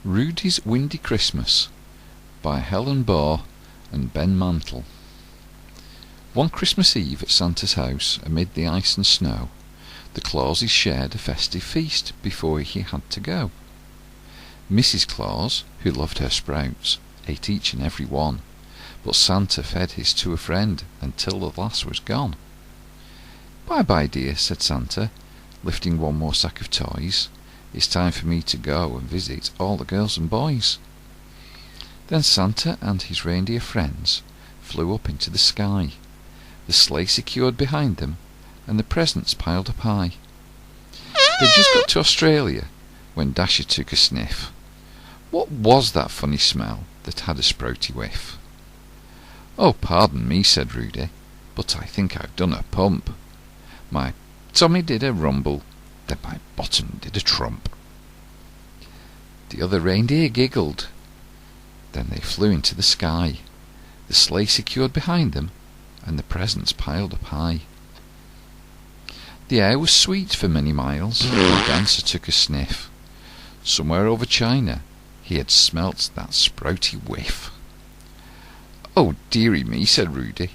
Rudeys Windy Christmas by Helen Baugh and Ben Mantle. One Christmas Eve at Santa's house, amid the ice and snow, the Clauses shared a festive feast before he had to go. Mrs. Claus, who loved her sprouts, ate each and every one, but Santa fed his to a friend until the last was gone. "Bye-bye, dear," said Santa, lifting one more sack of toys. "It's time for me to go and visit all the girls and boys." Then Santa and his reindeer friends flew up into the sky, the sleigh secured behind them, and the presents piled up high. They just got to Australia when Dasher took a sniff. What was that funny smell that had a sprouty whiff? "Oh, pardon me," said Rudey, "but I think I've done a pump. My tummy did a rumble, then my bottom did a trump." The other reindeer giggled. Then they flew into the sky, the sleigh secured behind them, and the presents piled up high. The air was sweet for many miles when Dancer took a sniff. Somewhere over China he had smelt that sprouty whiff. "Oh, dearie me," said Rudey,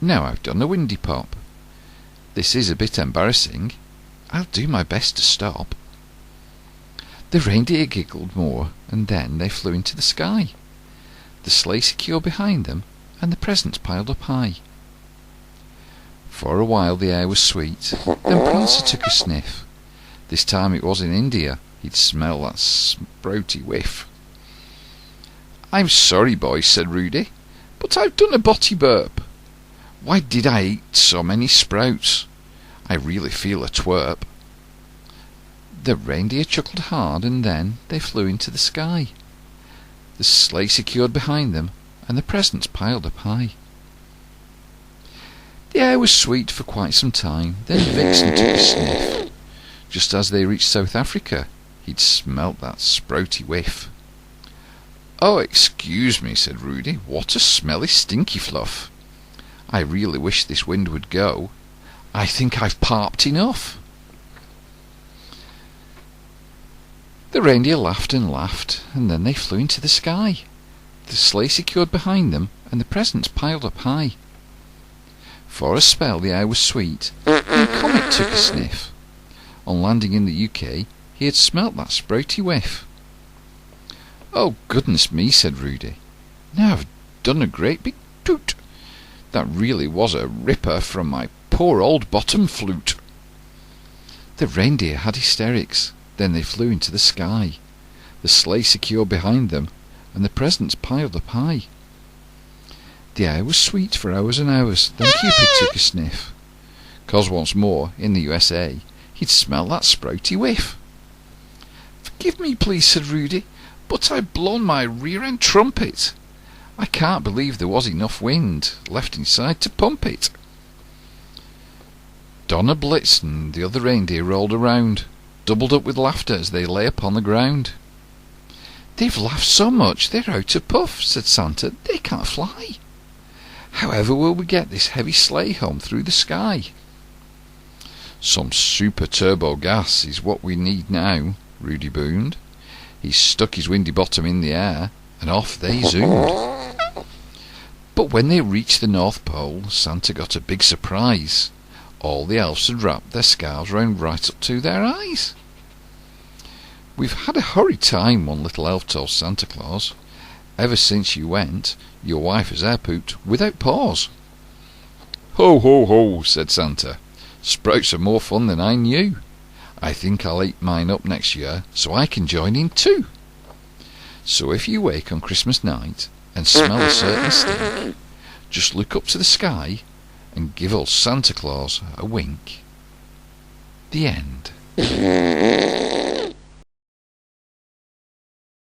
"now I've done a windy pop. This is a bit embarrassing. I'll do my best to stop." The reindeer giggled more, and then they flew into the sky, the sleigh secure behind them, and the presents piled up high. For a while the air was sweet, then Prancer took a sniff. This time it was in India, he'd smell that sprouty whiff. "I'm sorry, boys," said Rudey, "but I've done a botty burp. Why did I eat so many sprouts? I really feel a twerp." The reindeer chuckled hard, and then they flew into the sky, the sleigh secured behind them, and the presents piled up high. The air was sweet for quite some time, then Vixen took a sniff. Just as they reached South Africa, he'd smelt that sprouty whiff. "Oh, excuse me," said Rudey, "what a smelly stinky fluff. I really wish this wind would go. I think I've parped enough." The reindeer laughed and laughed, and then they flew into the sky, the sleigh secured behind them, and the presents piled up high. For a spell the air was sweet, and Comet took a sniff. On landing in the UK, he had smelt that sprouty whiff. "Oh, goodness me," said Rudey, "now I've done a great big toot. That really was a ripper from my poor old bottom flute." The reindeer had hysterics. Then they flew into the sky, the sleigh secure behind them, and the presents piled up high. The air was sweet for hours and hours, then Cupid took a sniff, 'cause once more, in the USA, he'd smell that sprouty whiff. "Forgive me, please," said Rudey, "but I've blown my rear-end trumpet. I can't believe there was enough wind left inside to pump it." Donner blitzed, and the other reindeer rolled around, doubled up with laughter as they lay upon the ground. "They've laughed so much they're out of puff," said Santa. "They can't fly. However will we get this heavy sleigh home through the sky?" "Some super turbo gas is what we need now," Rudey boomed. He stuck his windy bottom in the air, and off they zoomed. But when they reached the North Pole, Santa got a big surprise. All the elves had wrapped their scarves round right up to their eyes. "We've had a horrid time," one little elf told Santa Claus. "Ever since you went, your wife has air-pooped without pause." "Ho, ho, ho," said Santa. "Sprouts are more fun than I knew. I think I'll eat mine up next year so I can join in too. So if you wake on Christmas night and smell a certain stink, just look up to the sky and give old Santa Claus a wink." The end.